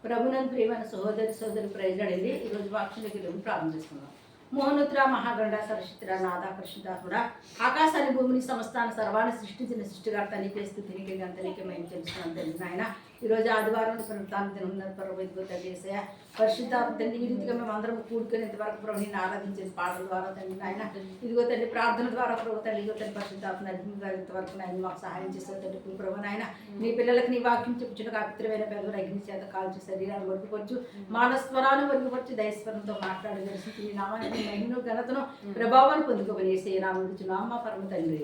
ప్రభునందు ప్రియమైన సోదరి ప్రజలండి. ఈరోజు వాక్యంలోకి ప్రారంభం చేసుకుందాం. మోహనుత్ర మహాగండ సరస్వతిర నాథ పరిశుద్ధాత్ముడా, ఆకాశాన్ని భూమిని సమస్తాన్ని సర్వాన్ని సృష్టించిన సృష్టికర్త నీకే స్థుతి నీకే గంత నీకే మేము తెలుసుకున్నాం తండ్రి నాయన. ఈరోజు ఆదివారం పునరుత్థాన దినం పరమైద్భుత చేసే పరిశుద్ధాత్మ తండ్రి, ఈ రీతిగా మేము అందరం కూడుకుని ఇంతవరకు ప్రభు నిన్ను ఆరాధించేది పాటల ద్వారా తండ్రి నాయన. ఇదిగో తండ్రి ప్రార్థన ద్వారా ప్రభు తండ్రి, ఇదిగో తండ్రి పరిశుద్ధాత్మ నడిపించారు ఇంతవరకు నాయన మాకు సహాయం చేస్తారు తండ్రి ప్రభు నాయన. నీ పిల్లలకు నీ వాక్యం చెప్పుచున్న అపిత్రమైన పెద్దలు అగ్ని చేత కాల్చి శరీరాన్ని వరుగుపరచు, మానస్వరాన్ని వరుగుపరచు, దైస్వరంతో మాట్లాడి దర్శించి నీ నామాన్ని మహిమను ఘనతను ప్రభావాన్ని పొందుకోమని యేసయ్య నామమున అడుగుచున్నాము మా పరమ తండ్రి,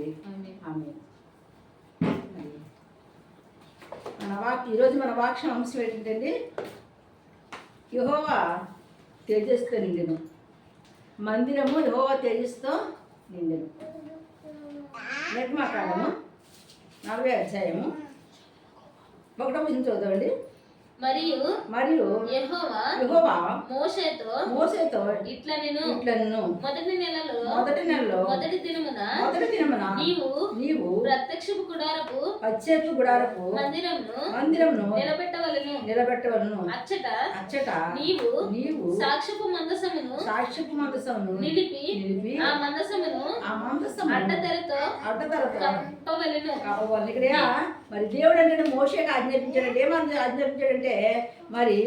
ఆమేన్. ఈరోజు మన వాక్యం అంశం ఏంటంటే, యెహోవా తేజస్సుతో నిండెను. మందిరము యెహోవా తేజస్సుతో నిండెను. నిర్మాకాండము 40వ అధ్యాయము 1వ వచనం చదువుతామండి. మరియు యెహోవా మోషేతో ఇట్లనెను, మొదటి నెలలో మొదటి దినమున నీవు ప్రత్యక్షపు గుడారపు మందిరమును నిలబెట్టవలెను. అచ్చట నీవు సాక్ష్యపు మందసమును నిలిపి ఆ మందసమును అడ్డతెరతో కప్పవలెను. మరి దేవుడు అంటే మోషేకి ఆజ్ఞాపించాడంటే, ఏమని ఆజ్ఞాపించాడంటే, మరి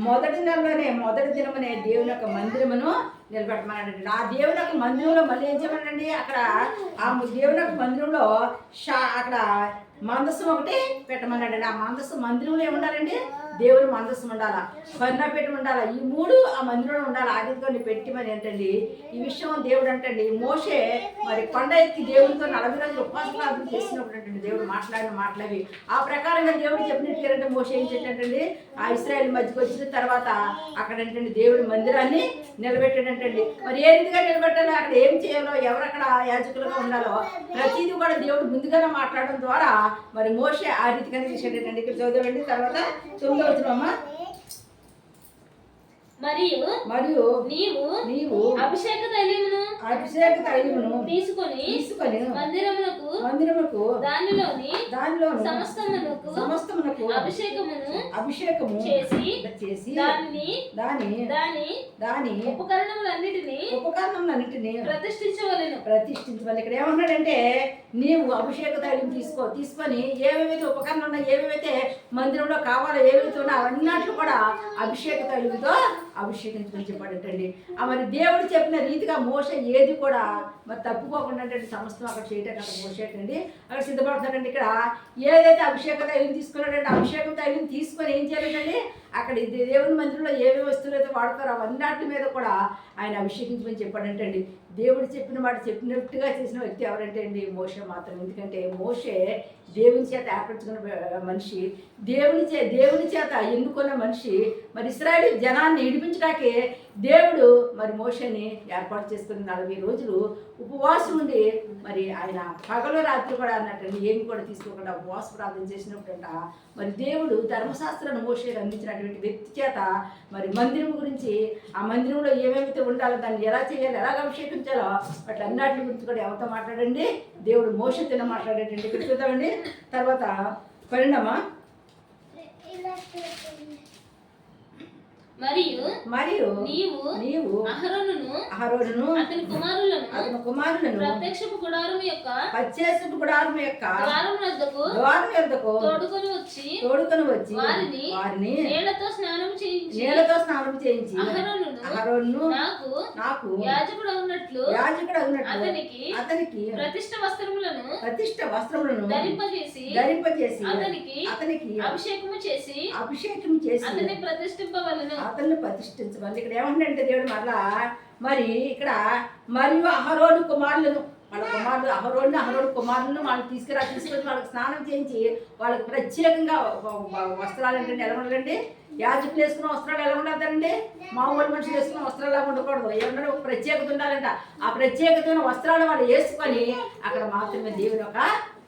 మొదటి నెలలోనే మొదటి దినమనే దేవుని యొక్క మందిరమును నిలబెట్టమన్నాడండి. ఆ దేవుని యొక్క మందిరంలో మళ్ళీ ఏం చేయమన్నాడండి, అక్కడ ఆ దేవుని యొక్క మందిరంలో అక్కడ మందస్సం ఒకటి పెట్టమన్నాడండి. ఆ మందస్సం మందిరంలో ఏముండాలండి, దేవుని మందస్సం ఉండాలా, పర్ణపెట్టి ఉండాలా, ఈ 3 ఆ మందిరంలో ఉండాలి. ఆ రీతిలో పెట్టి మరి ఏంటండి ఈ విషయం దేవుడు అంటండి. మోషే మరి కొండ ఎక్కి దేవుడితో 40 రోజులు ఉపవాస ప్రార్థన చేసినప్పుడు అంటే దేవుడు మాట్లాడిన మాటలవి ఆ ప్రకారంగా దేవుడు చెప్పినట్టు మోషే ఏం చేసినట్టండి, ఆ ఇశ్రాయేల్ మధ్యకి వచ్చిన తర్వాత అక్కడ ఏంటండి దేవుడి మందిరాన్ని నిలబెట్టాడంటండి. మరి ఏ రీతిగా నిలబెట్టాలో, అక్కడ ఏం చేయాలో, ఎవరక్కడ యాజకులుగా ఉండాలో ప్రతిదీ కూడా దేవుడు ముందుగానే మాట్లాడడం ద్వారా మరి మోషే ఆ రీతిగానే చేసేటండి. ఇక్కడ చదువుదండి. తర్వాత 9వ వచనం, మరియు నీవు అభిషేక తైలమును తీసుకొని మందిరమునకు దానిలోని సమస్తమునకు అభిషేకము చేసి దాని ఉపకరణములన్నిటిని ప్రతిష్ఠించవలెను. ఇక్కడ ఏమన్నాడంటే, నీవు అభిషేక తైలం తీసుకొని ఏవేవైతే ఉపకరణం ఉన్నా, ఏవేవైతే మందిరంలో కావాలో, ఏవైతే ఉన్నా అవన్నట్లు కూడా అభిషేక తైలంతో అభిషేకించమని చెప్పాడటండి. మరి దేవుడు చెప్పిన రీతిగా మోషే ఏది కూడా మరి తప్పుకోకుండా అంటే సమస్తం అక్కడ చేయటానికి అక్కడ మోసేటండి అక్కడ సిద్ధపడుతున్నాడండి. ఇక్కడ ఏదైతే అభిషేక తైలం తీసుకున్నాడంటే, అభిషేకం తైలం తీసుకొని ఏం చేయాలండి, అక్కడ దేవుని మందిరంలో ఏవే వస్తువులు అయితే వాడతారో అవన్నిటి మీద కూడా ఆయన అభిషేకించమని చెప్పాడంటండి. దేవుడు చెప్పిన మాట చెప్పినట్టుగా చేసిన వ్యక్తి ఎవరంటే అండి, మోషే మాత్రం. ఎందుకంటే మోషే దేవుని చేత ఏర్పరచుకున్న మనిషి, దేవుని చేత ఎన్నుకున్న మనిషి. మరి ఇశ్రాయేలు జనాన్ని విడిపించడానికి దేవుడు మరి మోషేని ఏర్పాటు చేసుకుని 40 రోజులు ఉపవాసం ఉండి మరి ఆయన పగలు రాత్రి కూడా అన్నట్టండి ఏమి కూడా తీసుకోకుండా ఉపవాస ప్రార్థన చేసినప్పుడంట మరి దేవుడు ధర్మశాస్త్రాన్ని మోషేకి అందించినటువంటి వ్యక్తి చేత మరి మందిరం గురించి, ఆ మందిరంలో ఏమేమైతే ఉండాలో, దాన్ని ఎలా చేయాలి, ఎలాగ అభిషేకించాలో వాటి అన్నిటి గురించి కూడా ఎవరితో మాట్లాడండి, దేవుడు మోషేతో మాట్లాడేటండి. ఇక్కడ చూద్దామండి. తర్వాత పరిణామ మరియు నీవు అహరోనును అతని కుమారులను ప్రత్యక్షపు గుడారము యొక్క ద్వారము యొద్దకు తోడుకొని వచ్చి వారిని నీళ్లతో స్నానం చేయించి అహరోనును నాకు యాజకుడు ఉన్నట్లు అతనికి ప్రతిష్ఠ వస్త్రములను ధరింపజేసి అతనికి అభిషేకము చేసి అతన్ని ప్రతిష్ఠించమని. ఇక్కడ ఏమంటే దేవుడు మరలా మరి ఇక్కడ మరియు అహరోను కుమారులను అహరోను కుమారులను వాళ్ళకి తీసుకొని వాళ్ళకి స్నానం చేయించి వాళ్ళకి ప్రత్యేకంగా వస్త్రాలు ఏంటంటే ఎలా ఉండాలండి, యాజకులు వేసుకున్న వస్త్రాలు ఎలా ఉండాలండి, మామూలు మనుషులు వేసుకున్న వస్త్రాలు ఎలా ఉండకూడదు, ఏమన్నా ప్రత్యేకత ఉండాలంట. ఆ ప్రత్యేకతమైన వస్త్రాలు వాళ్ళు వేసుకొని అక్కడ మాత్రమే దేవుని యొక్క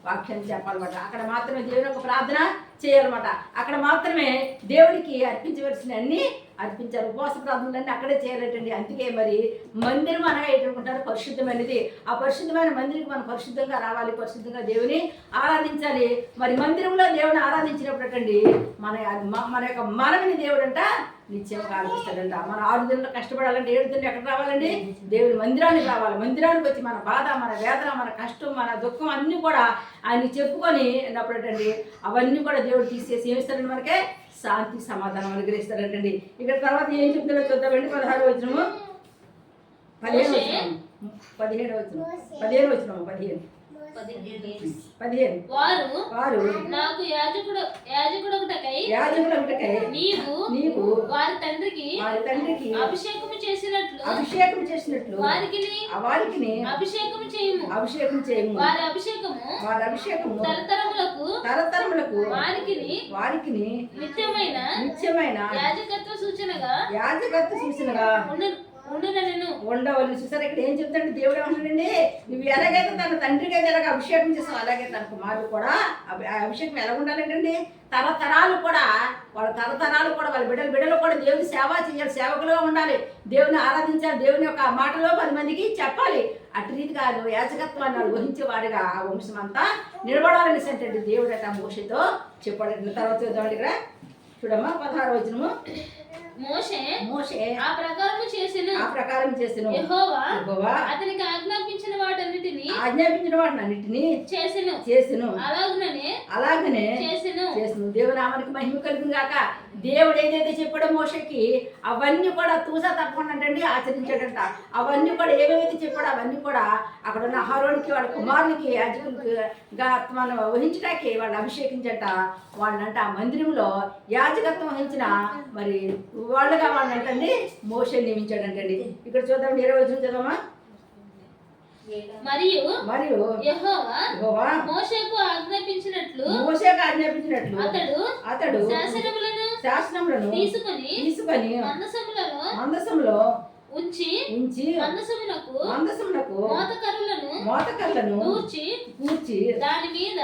వాక్యాన్ని చెప్పాలన్నమాట. అక్కడ మాత్రమే దేవుని యొక్క ప్రార్థన చేయాలన్నమాట. అక్కడ మాత్రమే దేవుడికి అర్పించవలసిన అన్ని అర్పించారు. ఉపవాస ప్రార్థనలన్నీ అక్కడే చేయాలంటండి. అందుకే మరి మందిరం అనగా ఏంటనుకుంటారు? పరిశుద్ధమైనది. ఆ పరిశుద్ధమైన మందిరికి మనం పరిశుద్ధంగా రావాలి, పరిశుద్ధంగా దేవుని ఆరాధించాలి. మరి మందిరంలో దేవుని ఆరాధించినప్పుడు అండి మన యొక్క మనవిని దేవుడు అంట నిత్యంగా ఆలోచిస్తాడంట. మన 6 దినాలు కష్టపడాలంటే 7 దినాలు ఎక్కడ రావాలండి? దేవుని మందిరానికి రావాలి. మందిరానికి వచ్చి మన బాధ, మన వేదన, మన కష్టం, మన దుఃఖం అన్నీ కూడా ఆయన చెప్పుకొని అన్నప్పుడండి అవన్నీ కూడా దేవుడు తీసేసి ఏమిస్తాడండి? మనకే శాంతి సమాధానం అనుగ్రహిస్తాడంటండి. ఇక్కడ తర్వాత ఏం చెప్తాడో చూద్దామండి. 16వ వచనము 15వ వచనము 15 వారు నాకు యాజకుడొకటకై నీవు వారి తండ్రికి అభిషేకము చేసినట్లు వారికి అభిషేకము చేయము. వారి అభిషేకము తరతరములకు వారికి నిత్యమైన యాజకత్వ సూచనగా ఉండవల్లి. చూసారు ఇక్కడ ఏం చెప్తాడు దేవుడు? ఏమంటాడండి? నువ్వు ఎలాగైతే తన తండ్రికి అయితే ఎలాగ అభిషేకం చేస్తావు అలాగే తన కుమారుడు కూడా అభిషేకం ఎలా ఉండాలంటండి? తరతరాలు కూడా వాళ్ళ బిడ్డలు కూడా దేవుని సేవ చేయాలి, సేవకులుగా ఉండాలి, దేవుని ఆరాధించాలి, దేవుని యొక్క మాటలో 10 మందికి చెప్పాలి. అటు రీతి కాదు, యాజకత్వాన్ని వహించే వారిగా ఆ వంశం అంతా నిలబడాలని అంటే దేవుడు అట మోషేతో చెప్పాడు. తర్వాత చూద్దాం ఇక్కడ చూడమ్మా 16వ వచనము. మోషే ఆ ప్రకారం చేసెను. యెహోవా అతనికి ఆజ్ఞాపించిన వాటన్నిటిని చేసెను. అలాగనే చేసెను. దేవునామానికి మహిమ కలుగును గాక. దేవుడు ఏదైతే చెప్పాడో మోషేకి అవన్నీ కూడా తూసా తప్పకుండా అంటండి ఆచరించాడంట. అవన్నీ కూడా ఏవేవైతే చెప్పాడో అవన్నీ కూడా అక్కడ ఉన్న అహరోనుకి వాళ్ళ కుమారునికి యాజకులుగా మనం వహించడానికి వాళ్ళు అభిషేకించట. వాళ్ళంట ఆ మందిరంలో యాజకత్వం వహించిన మరి వాళ్ళుగా వాళ్ళంటండి మోషే నియమించాడంటండి. ఇక్కడ చూద్దాం 20వ వచనం చదవమా. మరియు యెహోవా మోషేకు ఆజ్ఞాపించినట్లు అతడు శాసనములను తీసుకొని మందసములో ఉంచి మందసమునకు మోతకర్రలను కూర్చి దాని మీద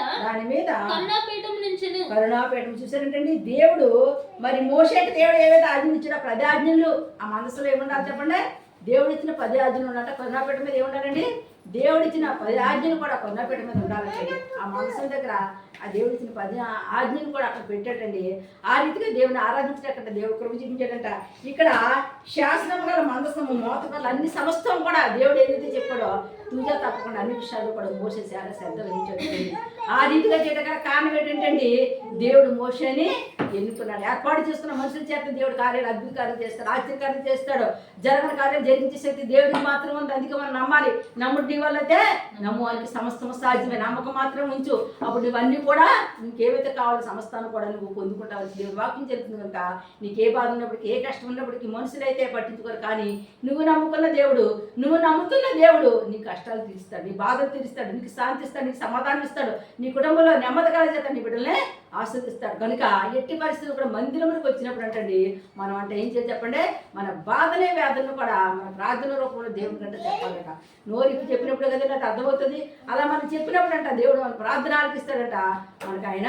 కరుణాపీఠం చూసారంటండి. దేవుడు మరి మోషేకి దేవుడు ఏవైతే ఆజ్ఞించాడో 10 ఆజ్ఞలు ఆ మనసులో ఏముండాలి చెప్పండి? దేవుడు ఇచ్చిన 10 ఆజ్ఞలు ఉన్నట్ట కరుణాపీఠం మీద ఏముండాలండి? దేవుడు ఇచ్చిన 10 ఆజ్ఞలు కూడా కరుణాపీఠం మీద ఉండాలంటండి. ఆ మనసు దగ్గర ఆ దేవుడు ఇచ్చిన 10 ఆజ్ఞలు కూడా అక్కడ పెట్టాడండి. ఆ రీతిగా దేవుని ఆరాధించట దేవుడు కృప చూపించాడంట. ఇక్కడ శాసనం గల మందసము మోతకర్రలు అన్ని సమస్తం కూడా దేవుడు ఏదైతే చెప్పాడో తూజా తప్పకుండా అన్ని విషయాలు కూడా మోషే చాలా శ్రద్ధ వహించాడు. ఆ రీతిగా చేయడం కారణం ఏంటంటే దేవుడు మోషేని ఎన్నుకున్నాడు. ఏర్పాటు చేసుకున్న మనుషుల చేత దేవుడు కార్యాలు అద్భుత కార్యం చేస్తాడు, ఆశ్చర్యకార్యం చేస్తాడు. జరగని కార్యం జరిగించే శక్తి దేవుడికి మాత్రం ఉంది. అందుకే మనం నమ్మాలి. నమ్ముడు నీ వల్ల అయితే నమ్మువానికి సమస్తం సాధ్యమే. నమ్మకం మాత్రం ఉంచు. అప్పుడు నువ్వన్నీ కూడా నీకేవైతే కావాలో సమస్తాన్ని కూడా నువ్వు పొందుకుంటావు. దేవుడు వాక్యం చెప్తుంది కనుక నీకు ఏ బాధ ఉన్నప్పటికీ ఏ కష్టం ఉన్నప్పటికీ మనుషులైతే పట్టించుకోరు. కానీ నువ్వు నమ్ముకున్న దేవుడు, నువ్వు నమ్ముతున్న దేవుడు నీ కష్టాలు తీరుస్తాడు, నీ బాధలు తీరుస్తాడు, నీకు శాంతి ఇస్తాడు, నీకు సమాధానం ఇస్తాడు, నీ కుటుంబంలో నెమ్మది కలిగేత నీ బిడ్డలనే ఆస్వాదిస్తాడు. కనుక ఎట్టి పరిస్థితులు కూడా మందిరంలోకి వచ్చినప్పుడు అంటండి మనం అంటే ఏం చేయాలి చెప్పండి? మన బాధనే వేదనను కూడా మన ప్రార్థన రూపంలో దేవుడి కంటే చెప్పాలట. నోరికి చెప్పినప్పుడు కదా నాకు అర్థమవుతుంది. అలా మనం చెప్పినప్పుడు అంట దేవుడు మన ప్రార్థన ఆలకిస్తాడట, మనకు ఆయన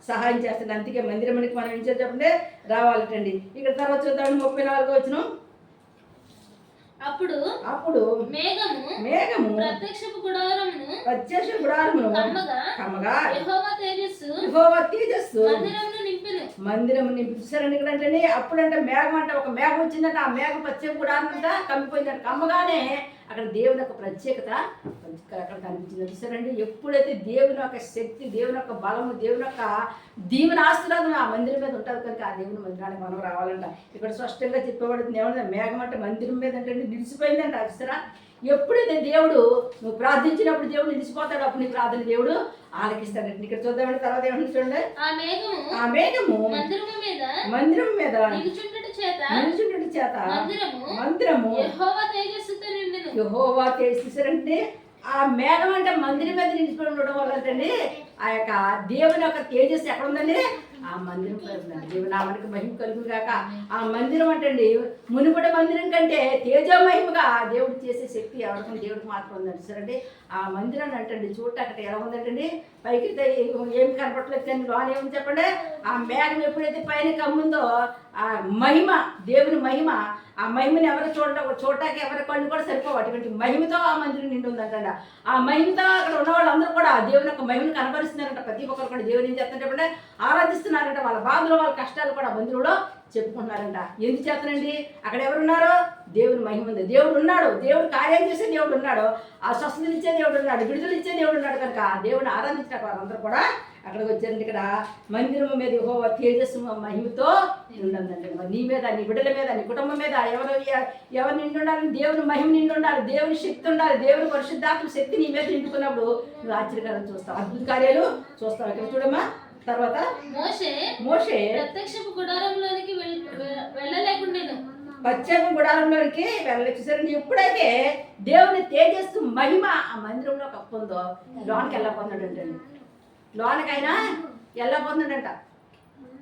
సహాయం చేస్తాడు. అందుకే మందిరానికి మనం ఏం చేయాలి చెప్పండి? రావాలటండి. ఇక్కడ తర్వాత చూద్దాం 34వ వచనం. అప్పుడు మేఘము ప్రత్యక్షపు గుడారమును కమ్మగా యెహోవా తేజస్సు మందిరము నింపి చూసారండి. ఇక్కడ అంటే అప్పుడంటే మేఘం అంటే ఒక మేఘం వచ్చిందంటే ఆ మేఘం ప్రత్యేక గుడారం అంతా కమ్మిపోయిందంట. కమ్మగానే అక్కడ దేవుని యొక్క ప్రత్యేకత అక్కడ కనిపించింది. చూసారండి. ఎప్పుడైతే దేవుని యొక్క శక్తి, దేవుని యొక్క బలము, దేవుని యొక్క దీవెన ఆశీర్వాదం ఆ మందిరం మీద ఉంటుంది కనుక ఆ దేవుని మందిరానికి మనం రావాలంట. ఇక్కడ స్పష్టంగా చెప్పబడుతుంది ఏమన్నా మేఘం అంటే మందిరం మీద అంటే నిలిచిపోయిందంట. చూసారా? ఎప్పుడైతే దేవుడు నువ్వు ప్రార్థించినప్పుడు దేవుడు నిలిచిపోతాడు, అప్పుడు నీ ప్రార్థన దేవుడు ఆలకిస్తాడంట. ఇక్కడ చూద్దామంటే తర్వాత ఏమన్నా చూడండి. ఆ మేఘము మందిరం మీద నిలుచుండుట చేత మందిరము యెహోవా తేజస్సుంటే ఆ మేఘం అంటే మందిరం మీద నిలిచిపోయి ఉండడం వల్ల అంటే ఆ యొక్క దేవుని యొక్క తేజస్సు ఎక్కడ ఉందండి? ఆ మందిరం పేరుందండి. దేవునామానికి మహిమ కలుగును గాక. ఆ మందిరం అంటండి మునుపటి మందిరం కంటే తేజోమహిమగా దేవుడు చేసే శక్తి ఎవరికి దేవుడికి మాత్రం ఉందండి. సరే ఆ మందిరాన్ని అంటండి చూడటానికి ఎలా ఉందంటండి, పైకి ఏమి కనపడలేదు కానీ లోన ఏమని చెప్పండి, ఆ మేఘం ఎప్పుడైతే పైన కమ్ముందో ఆ మహిమ, దేవుని మహిమ, ఆ మహిమని ఎవరు చూడటానికి ఎవరి కళ్ళు కూడా సరిపోవు. అటువంటి మహిమతో ఆ మందిరం నిండి ఉందంట. ఆ మహిమతో అక్కడ ఉన్న వాళ్ళందరూ కూడా దేవుని యొక్క మహిమను కనబరుస్తున్నారంట. ప్రతి ఒక్కరు కూడా దేవుని ఏం చేస్తుంటే ఆరాధిస్తున్నారంట. వాళ్ళ బాధలు వాళ్ళ కష్టాలు కూడా మందిరంలో చెప్పుకుంటున్నారంట. ఎందుకు చేతనండి, అక్కడ ఎవరున్నారు, దేవుని మహిమ ఉంది. దేవుడు ఉన్నాడు, దేవుడు కార్యం చేసే దేవుడు ఉన్నాడు, ఆ స్వస్థతలు ఇచ్చే దేవుడు ఉన్నాడు, విడుదల ఇచ్చే దేవుడు ఉన్నాడు కనుక దేవుని ఆరాధించిన వాళ్ళందరూ కూడా అక్కడికి వచ్చారండి. ఇక్కడ మందిరం మీద యెహోవా తేజస్సు మహిమతో ఉండండి. మరి నీ మీద, నీ బిడ్డల మీద, నీ కుటుంబం మీద ఎవరు నిండి ఉండాలి, దేవుని మహిమ నిండి ఉండాలి, దేవుని శక్తి ఉండాలి, దేవుని పరిశుద్ధాత్మ శక్తి నీ మీద నిండుకున్నప్పుడు నువ్వు ఆశ్చర్యకరం చూస్తావు, అద్భుత కార్యాలు చూస్తావు. ఇక్కడ చూడమ్మా. తర్వాత మోషే ప్రత్యక్షపు గుడారంలోనికి వెళ్ళలేకుండాను, ప్రత్యేక గుడారంలోనికి వెళ్ళలేసారండి. ఎప్పుడైతే దేవుని తేజస్సు మహిమ ఆ మందిరంలో కప్పుందో లోనికి వెళ్ళకపోతున్నాడంటే, లోనకైనా వెళ్ళబోతున్నాడంట.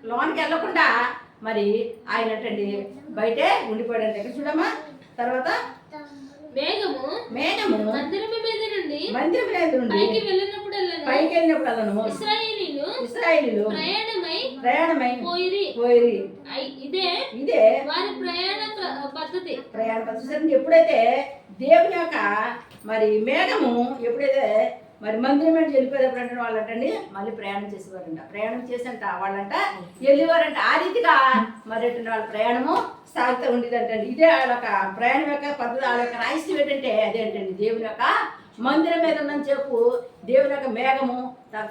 లోనికి వెళ్ళకుండా మరి ఆయన అంటండి బయటే ఉండిపోయాడంట. ఇక్కడ చూడమ్మా. తర్వాత మేఘము మందిరం మీద నుండి పైకి వెళ్ళినప్పుడు ఇశ్రాయేలీయులు ప్రయాణమై పోయిరి. ఇదే వారి ప్రయాణ పద్ధతి. ఎప్పుడైతే దేవుని యొక్క మరి మేఘము ఎప్పుడైతే మరి మందిరం మీద వెళ్ళిపోయేటప్పుడు అంటే వాళ్ళంటండి మళ్ళీ ప్రయాణం చేసేవారంట. ప్రయాణం చేసంట వాళ్ళంట వెళ్ళేవారంట. ఆ రీతిగా మరి వాళ్ళ ప్రయాణము సాగుతూ ఉండేదంటండి. ఇదే వాళ్ళ యొక్క ప్రయాణం యొక్క పద్ధతి. వాళ్ళ యొక్క రహస్యం ఏంటంటే అదేంటండి, దేవుని యొక్క మందిరం మీద ఉన్నని చెప్పు దేవుని యొక్క మేఘము,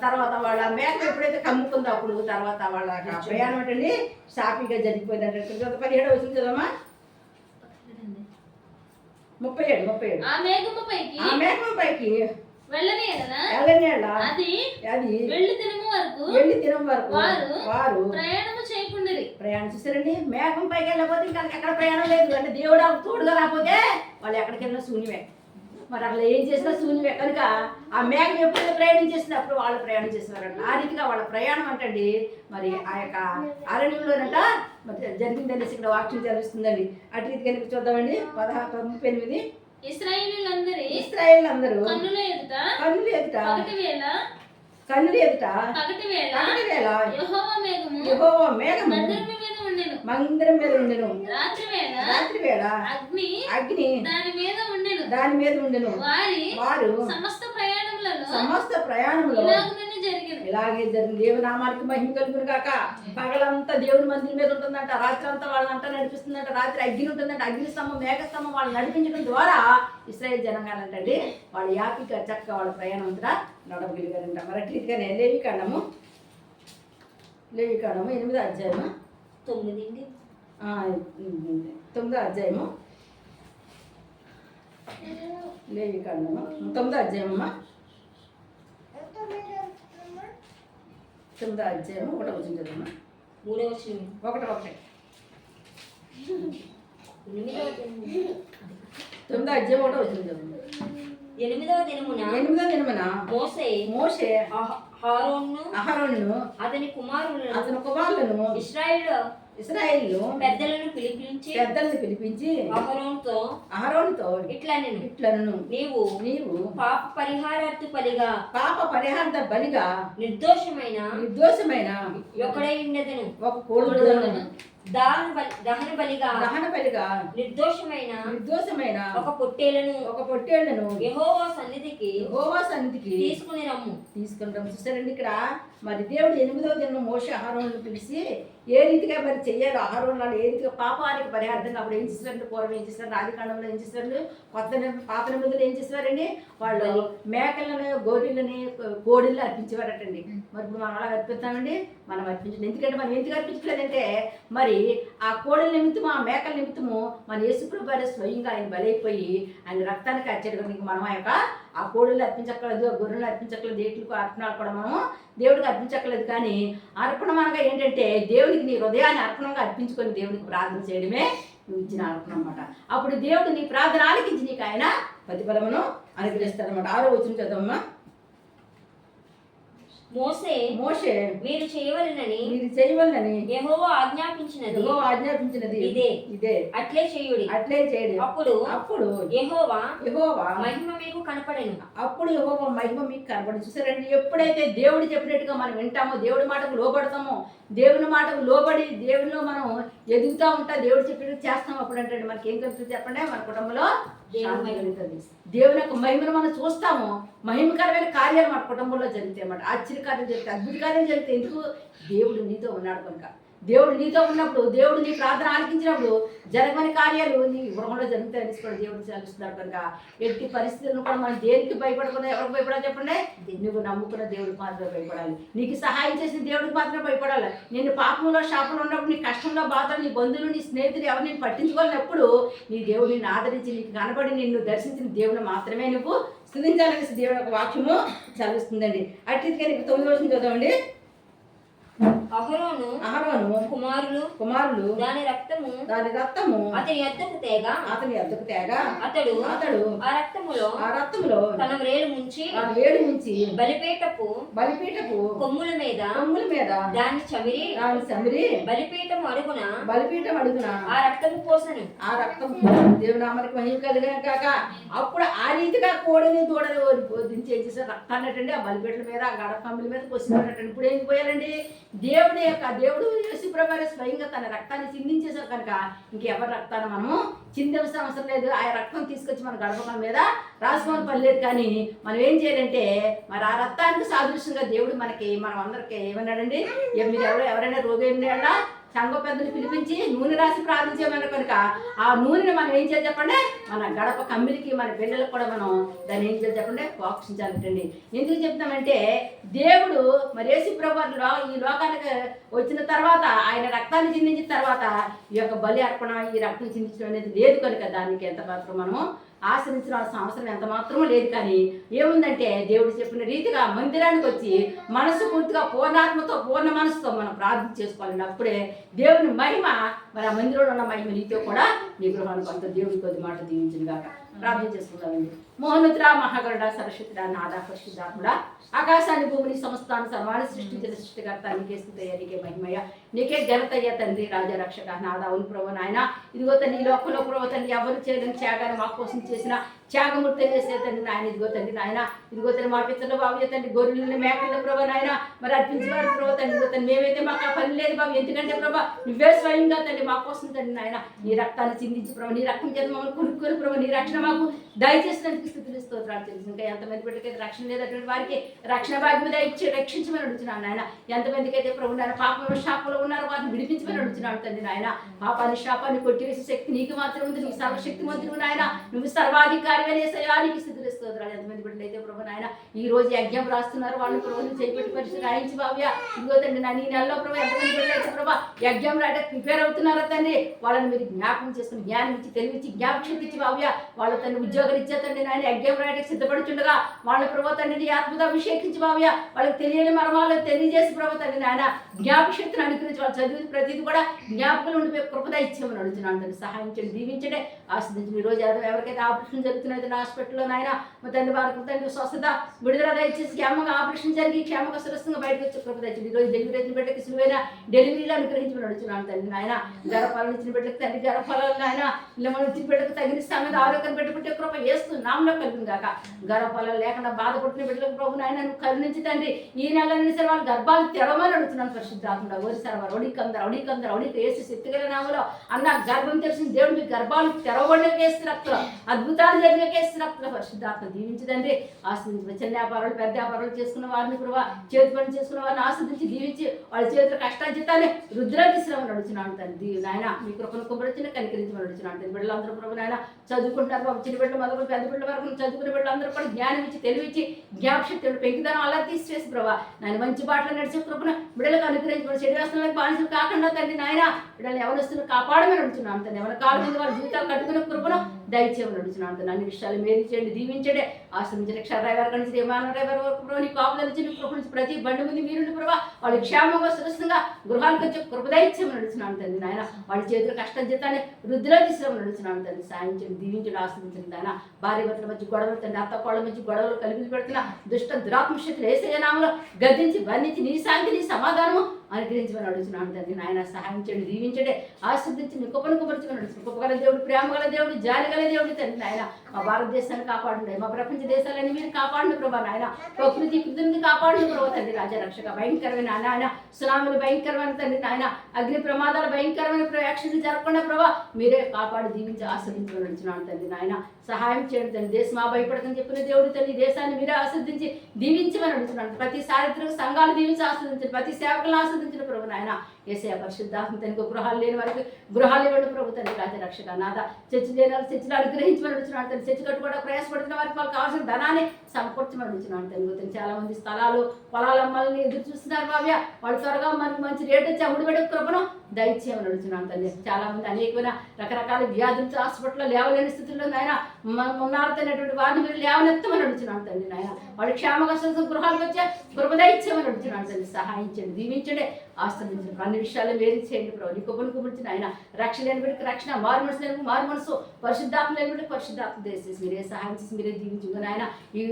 తర్వాత వాళ్ళ మేఘం ఎప్పుడైతే కమ్ముకుందో అప్పుడు తర్వాత వాళ్ళ ప్రయాణం ఏంటండి సాఫీగా జరిగిపోయిందంటే. 17 వచ్చింది కదమ్మా. 37 ఆ మేఘము పైకి వెళ్ళని అది వెళ్లి దినం వరకు వారు ప్రయాణం చేశారండి. మేఘం పైకి వెళ్ళకపోతే ఇంకా ఎక్కడ ప్రయాణం లేదు అంటే దేవుడు తోడుగా రాకపోతే వాళ్ళు ఎక్కడికి వెళ్ళినా శూన్యమే. మరి అట్లా ఏం చేసినా శూన్యమే కనుక ఆ మేఘం ఎప్పుడైతే ప్రయాణం చేసింది అప్పుడు వాళ్ళు ప్రయాణం చేసేవారంట. ఆ రీతిగా వాళ్ళ ప్రయాణం అంటండి మరి ఆ యొక్క అరణ్యంలోనంట మరి జరిగిందనేసి ఇక్కడ వాక్యం చదివిస్తుందండి. అటు రీతి కనుక చూద్దామండి. 38 ఇశ్రాయేలీయులందరూ కన్నుల ఎదుట యెహోవా మేఘము మందిరం మీద ఉండెను. రాత్రి వేళ అగ్ని దాని మీద ఉండెను. వారు సమస్త ప్రయాణంలో ఇలాగే జరిగింది. దేవునామానికి మహిమ కలుగును గాక. పగలంతా దేవుని మందిరం మీద ఉంటుందంట, రాత్రి అంతా వాళ్ళంతా నడిపిస్తుందంట. రాత్రి అగ్ని ఉంటుందంట, అగ్ని స్తంభం మేఘస్తంభం వాళ్ళు నడిపించడం ద్వారా ఇశ్రాయేల్ జనంగానంటండి వాళ్ళు యాపిగా చక్కగా వాళ్ళ ప్రయాణం అంతా నడవగలిగారంట. మరి అట్లీగానే లేవికాండము 8వ అధ్యాయము 9వ అధ్యాయము లేవికాండము 9వ అధ్యాయమమ్మా. 9వ అధ్యాయము 1వ వచనం చదవమ్మా. 3వ వచనం 9వ అధ్యాయం 1వ వచనం చదవమ్మా. 8వ దినమున మోషే అహరోనును అతని కుమారులను ఇశ్రాయేలు పెద్దలను పిలిపించి అహరోనుతో ఇట్లను నీవు పాప పరిహారార్థ బలిగా నిర్దోషమైన ఒకడై ఉండెదను. ఒక కోడెను దహన బలిగా నిర్దోషమైన ఒక పొట్టేళ్లను యెహోవా సన్నిధికి తీసుకుని రమ్ము. చూసారండి. ఇక్కడ మరి దేవుడు 8వ దినం మోషే అహరోనును పిలిచి ఏ రీతిగా మరి చెయ్యాలి, అహరోను ఏ రీతిగా పాపానికి పరిహార్థంగా అప్పుడు ఏం చేస్తారంటే పూర్వం ఏం చేస్తారు, ఆదికాండంలో ఏం చేస్తారు, పాత నిబంధనలు ఏం చేసేవారండి, వాళ్ళు మేకలను గొర్రెలని కోడిల్ని అర్పించేవారటండి. మరి ఇప్పుడు మనం అలా అర్పిస్తామండి, మనం అర్పించండి. ఎందుకంటే మనం ఎందుకు అర్పించలేదంటే మరి ఆ కోడల నిమిత్తము ఆ మేకల నిమిత్తము మన యేసుప్రభు వారు స్వయంగా ఆయన బలైపోయి ఆయన రక్తానికి అర్చడానికి మనం ఆ కోడలు అర్పించక్కర్లేదు, ఆ గొర్రెలు అర్పించక్కర్లేదు, దేట్లకు అర్పణాలు కూడా మనము దేవుడికి అర్పించక్కర్లేదు. కానీ అర్పణం అనగా ఏంటంటే దేవుడికి నీ హృదయాన్ని అర్పణంగా అర్పించుకొని దేవుడికి ప్రార్థన చేయడమే నువ్వు ఇచ్చిన అర్పణ అనమాట. అప్పుడు దేవుడు నీ ప్రార్థన ఆలకించి నీకు ఆయన ప్రతిఫలమును అనుగ్రహిస్తాడనమాట. 6వ వచనం చదవమ్మా. మోషే మీరు చేయవలెనని యెహోవా ఆజ్ఞాపించినది ఇదే అట్లే చేయుడి. అప్పుడు యెహోవా మహిమ మీకు కనపడెను. అప్పుడు యెహోవా మహిమ మీకు కనపడదు. చూసారండి, ఎప్పుడైతే దేవుడు చెప్పినట్టుగా మనం వింటామో, దేవుడి మాటకు లోబడతామో, దేవుని మాటకు లోబడి దేవునిలో మనం ఎదుగుతూ ఉంటా, దేవుడు చెప్పినట్టు చేస్తాం, అప్పుడు అంటే మనకి ఏం కలుగుతుంది చెప్పండి? మన కుటుంబంలో శాంతి కలుగుతుంది. దేవుని యొక్క మహిమను మనం చూస్తాము. మహిమకరమైన కార్యాలు మన కుటుంబంలో జరుగుతాయి అన్నమాట. ఆశ్చర్యకార్యాలు జరుగుతాయి, అద్భుత కార్యాలు జరుగుతాయి. ఎందుకు? దేవుడు నీతో ఉన్నాడు కనుక. దేవుడు నీతో ఉన్నప్పుడు, దేవుడు నీ ప్రార్థన ఆలకించినప్పుడు జరగని కార్యాలు నీ గృహంలో జరుగుతాయని కూడా దేవుడు చదివిస్తున్నాడు కనుక ఎట్టి పరిస్థితులను కూడా మనం దేనికి భయపడకుండా, ఎవరికి భయపడాలి చెప్పండి? నువ్వు నమ్ముకున్న దేవుడికి మాత్రమే భయపడాలి. నీకు సహాయం చేసిన దేవుడికి మాత్రమే భయపడాలి. నేను పాపంలో శాపంలో ఉన్నప్పుడు, నీ కష్టంలో బాధలు, నీ బంధువులు, నీ స్నేహితులు ఎవరు నేను పట్టించుకోలేనప్పుడు నీ దేవుడు నిన్ను ఆదరించి, నీకు కనబడి నిన్ను దర్శించిన దేవుడు మాత్రమే నువ్వు స్తుతించాలనేసి దేవుడు ఒక వాక్యము చదివిస్తుందండి. అట్టిగా నీకు 9వ వచనం చదవండి. అహరోను కుమారులు దాని రక్తము అతని యొద్దకు తేగా అతడు ఆ రక్తములో తన వేలు ముంచి బలిపీఠపు కొమ్ముల మీద దాన్ని చమిరి బలిపీఠం అడుగున ఆ రక్తము పోసను. దేవునామానికి మహిమ కలుగును గాక. అప్పుడు ఆ రీతిగా కోడిని దూడలు దించేసేసారు రక్తాన్ని అటండి ఆ బలిపీఠల మీద, ఆ గడప కమ్ముల మీద పోసినట్టండి. ఇప్పుడు ఏం పోయాలండి? దేవుడు యేసుప్రభువే స్వయంగా తన రక్తాన్ని చిందించేశారు కనుక ఇంకెవరి రక్తాన్ని మనము చిందవలసిన అవసరం లేదు. ఆ రక్తం తీసుకొచ్చి మన గడపల మీద రాసుకోని పని లేదు. కానీ మనం ఏం చేయాలంటే, మరి ఆ రక్తానికి సాదృశ్యంగా దేవుడు మనం అందరికి ఏమన్నాడండి? మీరు ఎవరైనా రోగి ఏమన్నా సంఘ పెద్దలు పిలిపించి నూనె రాసి ప్రార్థించేమన్నారు కనుక ఆ నూనెని మనం ఏం చేయాలి చెప్పండి? మన గడప కమ్మిలికి, మన పిల్లలకు కూడా మనం దాన్ని ఏం చేయాలి చెప్పండి? పోషించాలంటండి. ఎందుకు చెప్తామంటే, దేవుడు మరి యేసు ప్రభువులో ఈ లోకానికి వచ్చిన తర్వాత, ఆయన రక్తాన్ని చిందించిన తర్వాత ఈ యొక్క బలి అర్పణ, ఈ రక్తం చిందించడం అనేది లేదు కనుక దానికి ఎంత మాత్రం మనము ఆశ్రయించాల్సిన అవసరం ఎంత మాత్రమూ లేదు. కానీ ఏముందంటే, దేవుడు చెప్పిన రీతిగా మందిరానికి వచ్చి మనసు పూర్తిగా పూర్ణాత్మతో, పూర్ణ మనసుతో మనం ప్రార్థన చేసుకోవాలండి. అప్పుడే దేవుని మహిమ, మరి ఆ మందిరంలో ఉన్న మహిమ నీతో కూడా నీ గృహానికి కొంత దేవుడి కొద్ది మాట దీవించిన గాక. ప్రార్థన చేసుకుందామండి. మోహనుద్ర మహాగరుడ సరస్వతుడ నాదా పరిశుద్ధాత్ముడా, ఆకాశాన్ని భూమిని సమస్తాన్ని సర్వాన్ని సృష్టించిన సృష్టికర్త, నీకే స్తుతయ్య, నీకే మహిమయ్య, నీకే ఘనతయ్య తండ్రి, రాజరక్షక నాదా. అవును ప్రభు నాయన, ఇదిగో తండ్రి ఈ లోకంలో ప్రభు తండ్రి ఎవరు చేయలేని త్యాగాన్ని మా కోసం చేసిన త్యాగమూర్తి చేసే తండ్రి నాయన, ఇదిగో తండ్రి నాయన, ఇదిగో తండ్రి మా పితరులు బాబు తండ్రి గొర్రెలను మేకలను ప్రభు నాయన మరి అర్పించేవారు ప్రభు తండ్రి. ఇదిగో తండ్రి మేమైతే మాకు ఆ పని లేదు బాబు, ఎందుకంటే ప్రభు నువ్వే స్వయంగా తండ్రి మా కోసం తండ్రి నాయన నీ రక్తాన్ని చిందించి ప్రభు, నీ రక్తం చేత మమ్మల్ని కొనుక్కొని ప్రభు, నీ రక్షణ మాకు దయచేసినందుకు స్థితులు స్తోత్రాలు తెలుసు. ఇంకా ఎంతమంది బిడ్డకైతే రక్షణ లేదటువంటి వారికి రక్షణ భాగ్యం దయచి రక్షించమని అడుగుతున్నాను నాయన. ఎంతమందికి అయితే ప్రభు నాయన పాపంలో శాపంలో ఉన్నారో వారిని విడిపించమని అడుగుతున్నాను తండ్రి నాయన. పాపాన్ని శాపాన్ని కొట్టివేసే శక్తి నీకు మాత్రం ఉంది. నీకు సర్వశక్తి మంత్రులు నాయన, నువ్వు సర్వాధికారి అనే సయానికి స్థితులు స్తోత్రాలు. ఎంతమంది బిడ్డలు అయితే ప్రభు నాయన ఈ రోజు యజ్ఞం రాస్తున్నారు, వాళ్ళు ప్రభుత్వం చేపట్టి పరిస్థితి రాయించి బావ్య, ఇదిగో తండ్రి నా నీ నెలలో ప్రభు ఎంతమంది బిడ్డలు అయితే ప్రభా యజ్ఞం రాయడానికి ప్రిపేర్ అవుతున్నారో తండ్రి, వాళ్ళని మీరు జ్ఞాపకం చేసుకుని జ్ఞానం ఇచ్చి, తెలివిచ్చి, జ్ఞాపకం ఇచ్చి బావ్య, వాళ్ళ తండ్రి ఉద్యోగాలు ఇచ్చేతండి నాయన. యజ్ఞం రాయడానికి సిద్ధపడుతుండగా వాళ్ళ ప్రభు తండ్రిని ఆత్మతో అభిషేకించి బావ్య, వాళ్ళకి తెలియని మర్మాలు తెలియజేసి ప్రభు తండ్రి నాయన జ్ఞాపశక్తిని అనుగ్రహించి, వాళ్ళు చదివిన ప్రతిదీ కూడా జ్ఞాపకం ఉండిపోయి కృపద ఇచ్చామని అడుగుతున్నాను తండ్రి. సహాయం చేయండి, దీవించండి, ఆశ్రదించండి. ఈ రోజు ఎవరికైతే ఆపరేషన్ జరుగుతున్నది నా హాస్పిటల్లో నాయన, మా తండ్రి వారికి తండ్రి స్వస్థత విడుదల దయచేసి క్షేమంగా ఆపరేషన్ జరిగి క్షేమంగా సురక్షంగా బయటకు వచ్చి కృపద ఇచ్చింది. ఈ రోజు డెలివరీ అయిన బిడ్డకి సులువైన డెలివరీలు అనుగ్రహించమని అడుగుతున్నాను తండ్రి నాయన. గర్భఫలం ఇచ్చిన బిడ్డకు తండ్రి గర్భఫలాలు నాయన, ఇలా మనం ఇచ్చిన బిడ్డకు తగిన సమయంలో ఆరోగ్యం పెట్టుకుంటే కృప చేస్తూ నామలో కలిగింది కాక. గర్భఫలం లేకుండా బాధపడుతున్న బిడ్డలకు ప్రభు నాయన నువ్వు కరుణించి తండ్రి ఈ నెలన్నీ సరే వాళ్ళ గర్భాలు తెరవమని అడుగుతున్నాను పరిశుద్ధాత్ముడా. ఓరి సర్వ రౌడీకి వేసి శక్తిగల నామలో అన్న గర్భం తెలిసిన దేవుడు మీ గర్భాలు తెరవబడికేసి రక్తులు అద్భుతాలు జరిగేసి రక్తుల పరిశుద్ధాత్మ దీవించదండి. ఆశ్రదించి చిన్న వ్యాపారాలు పెద్ద వ్యాపారాలు చేసుకున్న వారిని ప్రభావ చేతి పని చేసుకున్న వారిని ఆశ్రదించి దీవించి వాళ్ళ చేతుల కష్టాజితాన్ని రుద్రాదిశ్రమని అడుగుతున్నాను తండ్రి నాయన. మీ కృపను కుమ్మరించిన కనికరించమని అడుగుతున్నాను తండ్రి. బిడ్డలందరూ ప్రభు నాయన చదువుకుంటారు బాబు, చిన్న బిడ్డలు మొదలు పెద్ద బిడ్డల వరకు చదువుకునే బిడ్డలందరూ కూడా జ్ఞానం ఇచ్చి, తెలివిచ్చి, జ్ఞాపశక్తి పెంకుదనం అలా తీసివేసి ప్రభావ నాయన మంచి బాటలు నడిచే కృపను బిడ్డలకు అనుగ్రహించబడి చెడు వ్యసనాలకు బానిసలు కాకుండా తండ్రి నాయన బిడ్డలు ఎవరు వస్తున్నా కాపాడమని అడుగుతున్నాను తండ్రి. ఎవరి కాళ్ళ మీద వాళ్ళ జీవితాలు కట్టుకునే కృపను దయచేయమని అడుగుతున్నాను తండ్రి. అన్ని విషయాలు మేలు చేయండి, దీవించండి, ఆశ్రమించండి. రిక్షా డ్రైవర్ నుంచి విమాన డ్రైవర్ వరకు ప్రభు నీ కాపుల నుంచి నీ కృప నుంచి ప్రతి బండి ముందు మీరుండి ప్రభావ వాళ్ళు క్షేమంగా సురక్షితంగా గృహాలకు వచ్చి కృప దయచేయమని అడుగుతున్నాను తండ్రి. నాయన వాళ్ళ చేతులు కష్టం చేతాన్ని వృద్ధిలో తీసుకోమని అడుగుతున్నాను తండ్రి. సాయించండి, దీవించండి, ఆశ్రమించండి ఆయన. భార్య భర్తల మధ్య గొడవలు తండ్రి, అత్త కోళ్ళ మధ్య గొడవలు కలిపి పెడుతున్న దుష్ట దురాత్మ శక్తులు యేసయ్య నామములో గద్దించి బంధించి నీ శాంతి నీ సమాధానము అనుగ్రహించమని అడుగుతున్నాను తండ్రి. నాయన సహాయించండి, దీవించండి, ఆశీర్వదించి నీ గొప్పను గొప్పరుచుకుని అడుగుతున్నాను. గొప్ప గల దేవుడు, ప్రేమ గల దేవుడు, జాలి గల దేవుడు తండ్రి. నాయన మా భారతదేశాన్ని కాపాడండి, మా ప్రపంచ దేశాలన్నీ మీరు కాపాడండి ప్రభా. నాయన ప్రకృతి కృతిని కాపాడండి ప్రభా తండ్రి. రాజా రక్షక భయంకరమైన నాయన సునామీలు భయంకరమైన తండ్రి. నాయన అగ్ని ప్రమాదాలు భయంకరమైన యాక్సిడెంట్లు జరగకుండా ప్రభా మీరే కాపాడి దీవించి ఆస్వాదించమని అడుగుతున్నాను తండ్రి. నాయన సహాయం చేయండి తండ్రి. దేశం భయపడకని చెప్పిన దేవుడు తండ్రి, దేశాన్ని మీరే ఆస్వాదించి దీవించమని అడుగుతున్నాను. ప్రతి చారిత్రక సంఘాలు దీవించి ఆస్వాదించండి, ప్రతి సేవకులను ఆస్వాదించిన ప్రభు. నాయన యేసయ్య పరిశుద్ధాత్మ తనకు గృహాలు లేని వారికి గృహాలు ఇవ్వండి ప్రభు తండ్రి. రాజా రక్షక నాథ చర్చి లేని వాళ్ళు చర్చిలో అనుగ్రహించమని అడుగుతున్నాను తండ్రి. చర్చి కట్టుకోవడం ప్రయాసపడుతున్న వారికి వాళ్ళకి కావాల్సిన ధనాన్ని సమకూర్చమని అడుగుతున్నాను తండ్రి. చాలా మంది స్థలాలు పొలాలు అమ్మాలని ఎదురు చూస్తున్నారు భావ్య, వాళ్ళు త్వరగా మనకి మంచి రేటు వచ్చి అమ్ముడుబడి కృపను దయచేయమని అడుగుతున్నాను తండ్రి. చాలా మంది అనేకమైన రకరకాల వ్యాధులతో హాస్పిటల్లో లేవలేని స్థితిలో నాయన ఉన్నారతోనేటువంటి వారిని మీరు లేవనెత్తమని అడుగుతున్నాను తండ్రి. నాయన వాళ్ళు క్షేమంగా గృహాలకు వచ్చే కృప దయచేయమని అడుగుతున్నాను తండ్రి. సహాయించండి, దీవించండి, ఆస్వాదించండి. అన్ని విషయాలు వేరు చేయండి ప్రభు. నీ కుప్పను కుమ్మించిన ఆయన రక్షణ లేని బిడ్డకి రక్షణ, మారు మనసు లేని మారు మనసు, పరిశుద్ధాత్మ లేని బిడ్డకి పరిశుద్ధాత్మ దయచేసి మీరే సహాయం చేసి మీరే దీవించుకుని ఆయన ఈ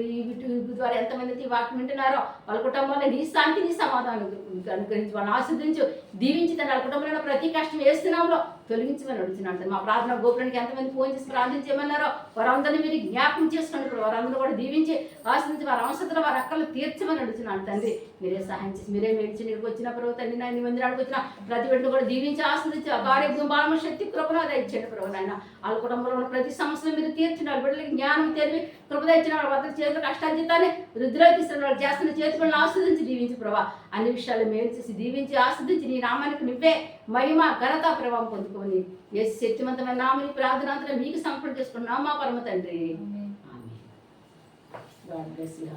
ద్వారా ఎంతమంది ఈ వాక్యం వింటున్నారో వాళ్ళ కుటుంబంలో నీ శాంతి నీ సమాధానం అనుగ్రహించి వాళ్ళని ఆస్వాదించు, దీవించి తన వాళ్ళ కుటుంబంలో ప్రతి కష్టం వేస్తున్నాంలో తొలగించమని అడుగుతున్నాను. మా ప్రార్థన గోపురానికి ఎంతమంది ఫోన్ చేసి ప్రార్థించేయమన్నారో వారందరినీ మీరు జ్ఞాపకం చేసుకోండి. వారందరూ కూడా దీవించి ఆశ్రయించి వారి అవసరతలు వారి అక్కలు తీర్చమని అడుగుతున్నాను తండ్రి. మీరే సహాయం చేసి మీరే మేడిచి నీకు వచ్చిన ప్రభు తండ్రి. నాయన మందిరానికి వచ్చిన ప్రతి బిడ్డను కూడా దీవించి ఆశ్రయించి కార్య బాలమ శక్తి కృపను దయచేయండి ప్రభు. నాయన వాళ్ళ కుటుంబంలో ఉన్న ప్రతి సమస్యలు మీరు తీర్చండి. వాళ్ళ బిడ్డలకి జ్ఞానం తెలివి కృప తెచ్చిన వాళ్ళ వద్ద చేతులు కష్టాలు జీతాన్ని వృద్ధిలోకి తీసుకుని వాళ్ళు చేస్తున్న చేతులను ఆస్వాదించి దీవించి ప్రభా. అన్ని విషయాలు మేలు చేసి దీవించి ఆస్వాదించి నీ నామానికి నువ్వే మహిమ ఘనత ప్రభావం పొందుకొని యేసు శక్తివంతమైన నామని ప్రార్థన మీకు సమర్పణ చేసుకున్నాం మా పరమ తండ్రి. ఆమేన్. God bless you.